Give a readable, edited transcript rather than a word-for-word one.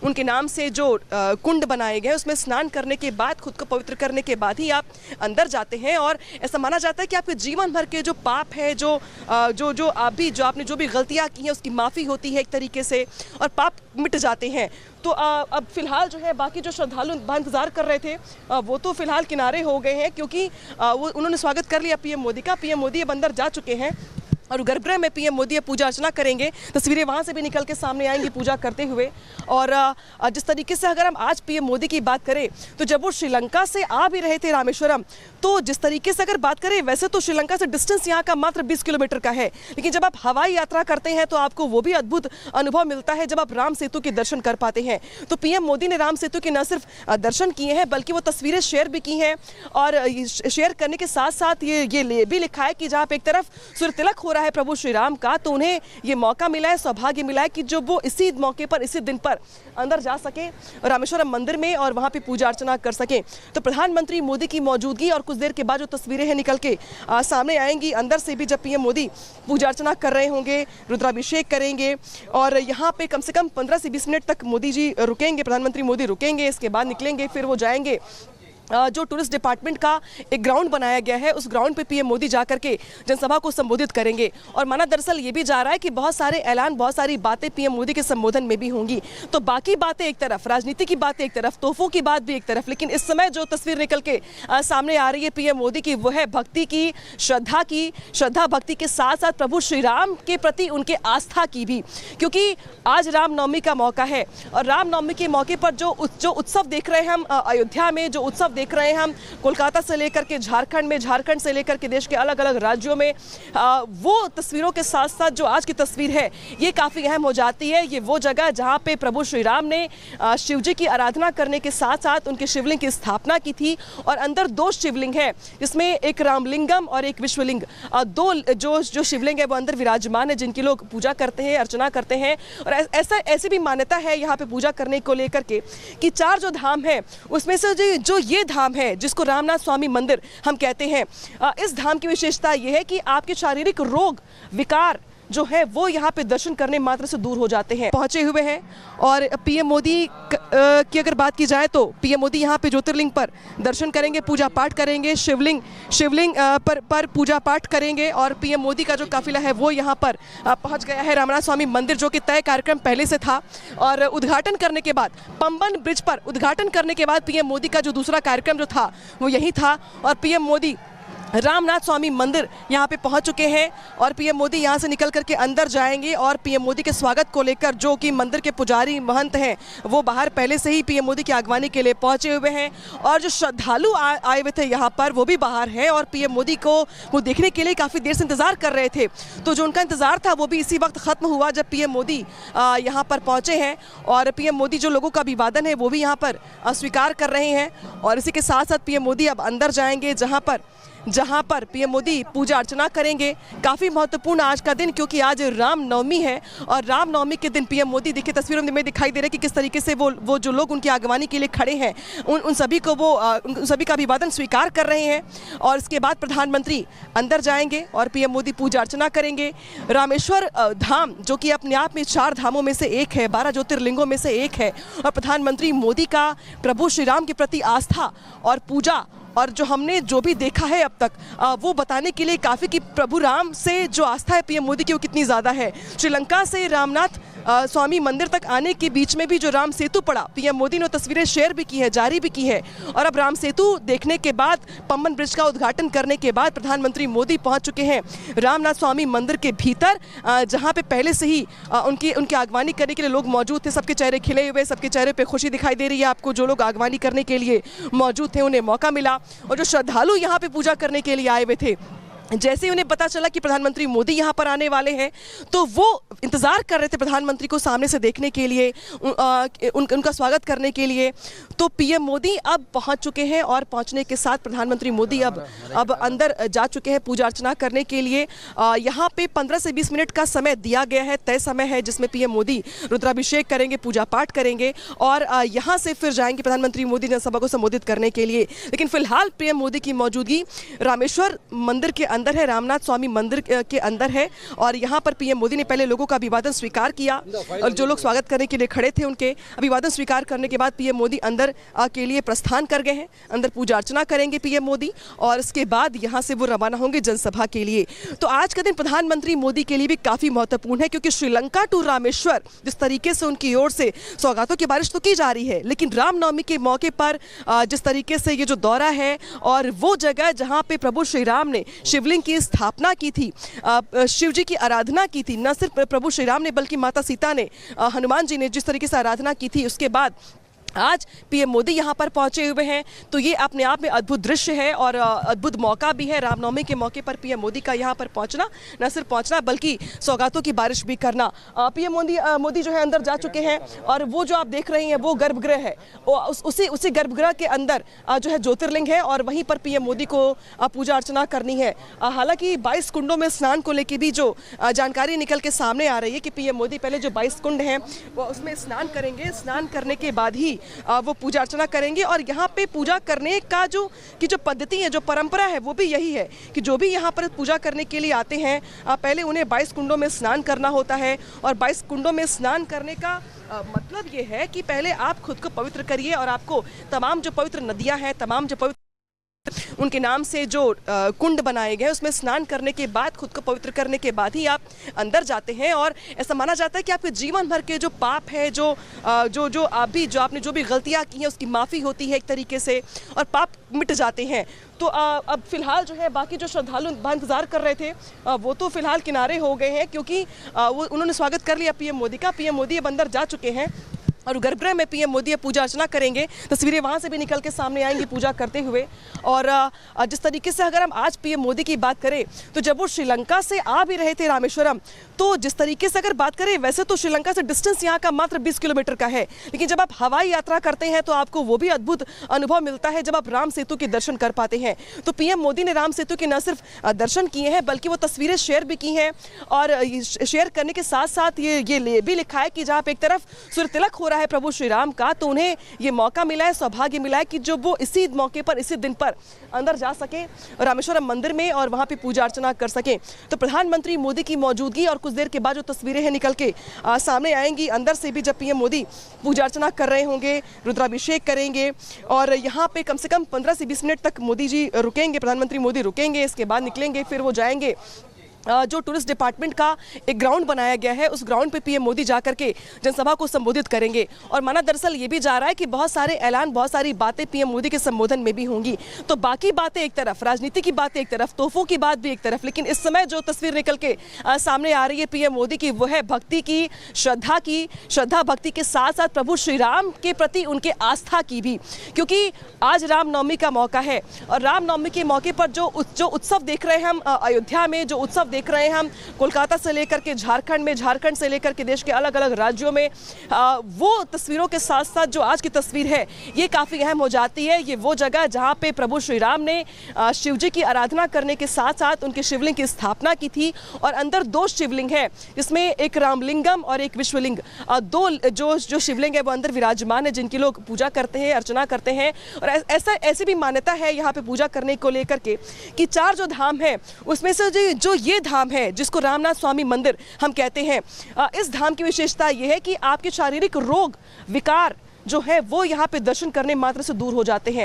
उनके नाम से जो कुंड बनाए गए उसमें स्नान करने के बाद, खुद को पवित्र करने के बाद ही आप अंदर जाते हैं। और ऐसा माना जाता है कि आपके जीवन भर के जो पाप है, जो आपने जो भी गलतियां की हैं उसकी माफ़ी होती है एक तरीके से, और पाप मिट जाते हैं। तो अब फिलहाल जो है बाकी जो श्रद्धालु इंतजार कर रहे थे वो तो फिलहाल किनारे हो गए हैं, क्योंकि उन्होंने स्वागत कर लिया पीएम मोदी का। पीएम मोदी अब अंदर जा चुके हैं और गर्भगृह में पीएम मोदी अब पूजा अर्चना करेंगे। तस्वीरें वहाँ से भी निकल के सामने आएंगी पूजा करते हुए। और जिस तरीके से अगर हम आज पीएम मोदी की बात करें तो जब वो श्रीलंका से आ भी रहे थे रामेश्वरम, तो जिस तरीके से अगर बात करें, वैसे तो श्रीलंका से डिस्टेंस यहाँ का मात्र 20 किलोमीटर का है, लेकिन जब आप हवाई यात्रा करते हैं तो आपको वो भी अद्भुत अनुभव मिलता है जब आप राम सेतु के दर्शन कर पाते हैं। तो पीएम मोदी ने राम सेतु के न सिर्फ दर्शन किए हैं बल्कि वो तस्वीरें शेयर भी की हैं। और शेयर करने के साथ साथ ये भी लिखा है कि जहाँ पे एक तरफ सूर्य तिलक हो रहा है प्रभु श्री राम का, तो उन्हें ये मौका मिला है, सौभाग्य मिला है कि जो वो इसी मौके पर, इसी दिन पर अंदर जा सके रामेश्वरम मंदिर में और वहाँ पे पूजा अर्चना कर सके। तो प्रधानमंत्री मोदी की मौजूदगी और कुछ देर के बाद जो तस्वीरें हैं निकल के सामने आएंगी अंदर से भी, जब पीएम मोदी पूजा अर्चना कर रहे होंगे, रुद्राभिषेक करेंगे। और यहाँ पे कम से कम 15 से 20 मिनट तक मोदी जी रुकेंगे, प्रधानमंत्री मोदी रुकेंगे, इसके बाद निकलेंगे। फिर वो जाएंगे जो टूरिस्ट डिपार्टमेंट का एक ग्राउंड बनाया गया है, उस ग्राउंड पे पीएम मोदी जा करके जनसभा को संबोधित करेंगे। और माना दरअसल ये भी जा रहा है कि बहुत सारे ऐलान, बहुत सारी बातें पीएम मोदी के संबोधन में भी होंगी। तो बाकी बातें एक तरफ, राजनीति की बातें एक तरफ, तोहफों की बात भी एक तरफ, लेकिन इस समय जो तस्वीर निकल के सामने आ रही है पीएम मोदी की, वो है भक्ति की, श्रद्धा भक्ति के साथ साथ प्रभु श्री राम के प्रति उनके आस्था की भी, क्योंकि आज रामनवमी का मौका है। और रामनवमी के मौके पर जो उत्सव देख रहे हैं हम अयोध्या में, जो उत्सव देख रहे हैं हम कोलकाता से लेकर के झारखंड में, झारखंड से लेकर के देश के अलग अलग राज्यों में, वो तस्वीरों के साथ साथ जो आज की तस्वीर है ये काफ़ी अहम हो जाती है। ये वो जगह जहां पे प्रभु श्री राम ने शिव जी की आराधना करने के साथ साथ उनके शिवलिंग की स्थापना की थी। और अंदर 2 शिवलिंग है, जिसमें एक रामलिंगम और एक विश्वलिंग, 2 जो शिवलिंग है वो अंदर विराजमान है, जिनकी लोग पूजा करते हैं, अर्चना करते हैं। और ऐसी भी मान्यता है यहाँ पे पूजा करने को लेकर के कि 4 जो धाम है उसमें से जो ये धाम है जिसको रामनाथ स्वामी मंदिर हम कहते हैं, इस धाम की विशेषता यह है कि आपके शारीरिक रोग, विकार जो है वो यहाँ पे दर्शन करने मात्र से दूर हो जाते हैं। पहुंचे हुए हैं और पीएम मोदी की अगर बात की जाए तो पीएम मोदी यहाँ पे ज्योतिर्लिंग पर दर्शन करेंगे, पूजा पाठ करेंगे, शिवलिंग पर पूजा पाठ करेंगे। और पीएम मोदी का जो काफिला है वो यहाँ पर पहुँच गया है रामनाथ स्वामी मंदिर, जो कि तय कार्यक्रम पहले से था। और उद्घाटन करने के बाद, पंबन ब्रिज पर उद्घाटन करने के बाद पीएम मोदी का जो दूसरा कार्यक्रम जो था वो यही था। और पीएम मोदी रामनाथ स्वामी मंदिर यहाँ पे पहुँच चुके हैं और पीएम मोदी यहाँ से निकल करके अंदर जाएंगे। और पीएम मोदी के स्वागत को लेकर जो कि मंदिर के पुजारी महंत हैं वो बाहर पहले से ही पीएम मोदी की आगवानी के लिए पहुँचे हुए हैं। और जो श्रद्धालु आए हुए थे यहाँ पर वो भी बाहर हैं और पीएम मोदी को वो देखने के लिए काफ़ी देर से इंतज़ार कर रहे थे। तो जो उनका इंतज़ार था वो भी इसी वक्त ख़त्म हुआ जब पीएम मोदी यहाँ पर पहुँचे हैं। और पीएम मोदी जो लोगों का अभिवादन है वो भी यहाँ पर स्वीकार कर रहे हैं। और इसी के साथ साथ पीएम मोदी अब अंदर जाएंगे, जहां पर पीएम मोदी पूजा अर्चना करेंगे। काफ़ी महत्वपूर्ण आज का दिन, क्योंकि आज रामनवमी है और रामनवमी के दिन पीएम मोदी, देखिए तस्वीरों में दिखाई दे रहा है कि किस तरीके से वो जो लोग उनकी आगवानी के लिए खड़े हैं उन सभी को उन सभी का अभिवादन स्वीकार कर रहे हैं। और इसके बाद प्रधानमंत्री अंदर जाएंगे और पीएम मोदी पूजा अर्चना करेंगे। रामेश्वर धाम जो कि अपने आप में 4 धामों में से एक है, 12 ज्योतिर्लिंगों में से एक है। और प्रधानमंत्री मोदी का प्रभु श्री राम के प्रति आस्था और पूजा और जो हमने जो भी देखा है अब तक वो बताने के लिए काफ़ी कि प्रभु राम से जो आस्था है पीएम मोदी की वो कितनी ज़्यादा है। श्रीलंका से रामनाथ स्वामी मंदिर तक आने के बीच में भी जो राम सेतु पड़ा, पीएम मोदी ने तस्वीरें शेयर भी की है, जारी भी की है। और अब राम सेतु देखने के बाद, पंबन ब्रिज का उद्घाटन करने के बाद प्रधानमंत्री मोदी पहुंच चुके हैं रामनाथ स्वामी मंदिर के भीतर, जहां पे पहले से ही उनकी आगवानी करने के लिए लोग मौजूद थे। सबके चेहरे खिले हुए, सबके चेहरे पर खुशी दिखाई दे रही है आपको। जो लोग आगवानी करने के लिए मौजूद थे उन्हें मौका मिला। और जो श्रद्धालु यहाँ पे पूजा करने के लिए आए हुए थे, जैसे ही उन्हें पता चला कि प्रधानमंत्री मोदी यहाँ पर आने वाले हैं तो वो इंतज़ार कर रहे थे प्रधानमंत्री को सामने से देखने के लिए, उनका स्वागत करने के लिए। तो पीएम मोदी अब पहुँच चुके हैं और पहुँचने के साथ प्रधानमंत्री मोदी अब अंदर जा चुके हैं पूजा अर्चना करने के लिए। यहाँ पे 15 से 20 मिनट का समय दिया गया है, तय समय है, जिसमें पीएम मोदी रुद्राभिषेक करेंगे, पूजा पाठ करेंगे और यहाँ से फिर जाएंगे प्रधानमंत्री मोदी जनसभा को संबोधित करने के लिए। लेकिन फिलहाल पीएम मोदी की मौजूदगी रामेश्वर मंदिर के अंदर है, रामनाथ स्वामी मंदिर के अंदर है और यहाँ पर पीएम मोदी ने पहले लोगों का अभिवादन स्वीकार किया और जो लोग स्वागत करने के लिए खड़े थे उनके अभिवादन स्वीकार करने के बाद पीएम मोदी अंदर के लिए प्रस्थान कर गए हैं। अंदर पूजा अर्चना करेंगे पीएम मोदी और इसके बाद यहाँ से वो रवाना होंगे जनसभा के लिए। तो आज का दिन प्रधानमंत्री मोदी के लिए भी काफ़ी महत्वपूर्ण है क्योंकि श्रीलंका टू रामेश्वर जिस तरीके से उनकी ओर से सौगातों की बारिश तो की जा रही है, लेकिन रामनवमी के मौके पर जिस तरीके से ये जो दौरा है और वो जगह जहाँ पे प्रभु श्री राम ने शिवलिंग की स्थापना की थी, शिव जी की आराधना की थी, न सिर्फ प्रभु श्री राम ने बल्कि माता सीता ने, हनुमान जी ने जिस तरीके से आराधना की थी, उसके बाद आज पीएम मोदी यहाँ पर पहुँचे हुए हैं। तो ये अपने आप में अद्भुत दृश्य है और अद्भुत मौका भी है रामनवमी के मौके पर पीएम मोदी का यहाँ पर पहुँचना, न सिर्फ पहुँचना बल्कि सौगातों की बारिश भी करना। पीएम मोदी जो है अंदर जा चुके हैं और वो जो आप देख रहे हैं वो गर्भगृह है, उसी गर्भगृह के अंदर जो है ज्योतिर्लिंग है और वहीं पर पीएम मोदी को पूजा अर्चना करनी है। हालांकि 22 कुंडों में स्नान को लेकर भी जो जानकारी निकल के सामने आ रही है कि पीएम मोदी पहले जो 22 कुंड हैं वो उसमें स्नान करेंगे, स्नान करने के बाद ही वो पूजा अर्चना करेंगे। और यहाँ पे पूजा करने का जो पद्धति है, जो परंपरा है वो भी यही है कि जो भी यहाँ पर पूजा करने के लिए आते हैं पहले उन्हें 22 कुंडों में स्नान करना होता है। और 22 कुंडों में स्नान करने का मतलब ये है कि पहले आप खुद को पवित्र करिए और आपको तमाम जो पवित्र नदियाँ हैं, तमाम जो पवित्र उनके नाम से जो कुंड बनाए गए उसमें स्नान करने के बाद, खुद को पवित्र करने के बाद ही आप अंदर जाते हैं। और ऐसा माना जाता है कि आपके जीवन भर के जो पाप है, जो आपने जो भी गलतियां की हैं उसकी माफ़ी होती है एक तरीके से और पाप मिट जाते हैं। तो अब फिलहाल जो है बाकी जो श्रद्धालु इंतजार कर रहे थे वो तो फिलहाल किनारे हो गए हैं क्योंकि उन्होंने स्वागत कर लिया पीएम मोदी का। पीएम मोदी अब अंदर जा चुके हैं और गर्भगृह में पीएम मोदी पूजा अर्चना करेंगे। तस्वीरें वहाँ से भी निकल के सामने आएंगी पूजा करते हुए। और जिस तरीके से अगर हम आज पीएम मोदी की बात करें तो जब वो श्रीलंका से आ भी रहे थे रामेश्वरम, तो जिस तरीके से अगर बात करें वैसे तो श्रीलंका से डिस्टेंस यहाँ का मात्र 20 किलोमीटर का है, लेकिन जब आप हवाई यात्रा करते हैं तो आपको वो भी अद्भुत अनुभव मिलता है जब आप राम सेतु के दर्शन कर पाते हैं। तो पीएम मोदी ने राम सेतु के न सिर्फ दर्शन किए हैं बल्कि वो तस्वीरें शेयर भी की हैं और शेयर करने के साथ साथ ये भी लिखा है कि जहाँ पे एक तरफ सूर्य तिलक हो रहा है प्रभु श्री राम का, तो उन्हें ये मौका मिला है, सौभाग्य मिला है कि जो वो इसी मौके पर, इसी दिन पर अंदर जा सके रामेश्वरम मंदिर में और वहां पे पूजा अर्चना कर सके। तो प्रधानमंत्री मोदी की मौजूदगी और कुछ देर के बाद जो तस्वीरें हैं निकल के सामने आएंगी अंदर से भी, जब पीएम मोदी पूजा अर्चना कर रहे होंगे, रुद्राभिषेक करेंगे और यहाँ पे कम से कम 15 से 20 मिनट तक मोदी जी रुकेंगे, प्रधानमंत्री मोदी रुकेंगे, इसके बाद निकलेंगे, फिर वो जाएंगे जो टूरिस्ट डिपार्टमेंट का एक ग्राउंड बनाया गया है उस ग्राउंड पे पीएम मोदी जाकर के जनसभा को संबोधित करेंगे। और माना दरअसल ये भी जा रहा है कि बहुत सारे ऐलान, बहुत सारी बातें पीएम मोदी के संबोधन में भी होंगी। तो बाकी बातें एक तरफ, राजनीति की बातें एक तरफ, तोहफों की बात भी एक तरफ, लेकिन इस समय जो तस्वीर निकल के सामने आ रही है पीएम मोदी की वो है भक्ति की, श्रद्धा भक्ति के साथ साथ प्रभु श्री राम के प्रति उनके आस्था की भी, क्योंकि आज रामनवमी का मौका है और रामनवमी के मौके पर जो उत्सव देख रहे हैं हम अयोध्या में, जो उत्सव देख रहे हैं हम कोलकाता से लेकर के झारखंड में, झारखंड से लेकर के देश के अलग अलग राज्यों में, वो तस्वीरों के साथ साथ जो आज की तस्वीर है ये काफ़ी अहम हो जाती है। ये वो जगह जहाँ पे प्रभु श्री राम ने शिव जी की आराधना करने के साथ साथ उनके शिवलिंग की स्थापना की थी और अंदर 2 शिवलिंग है जिसमें एक रामलिंगम और एक विश्वलिंग, 2 जो शिवलिंग है वो अंदर विराजमान है जिनकी लोग पूजा करते हैं, अर्चना करते हैं। और ऐसी भी मान्यता है यहाँ पे पूजा करने को लेकर के कि 4 जो धाम है उसमें से जो ये धाम है जिसको रामनाथ स्वामी मंदिर हम कहते हैं, इस धाम की विशेषता यह है कि आपके शारीरिक रोग, विकार जो है वो यहाँ पे दर्शन करने मात्र से दूर हो जाते हैं।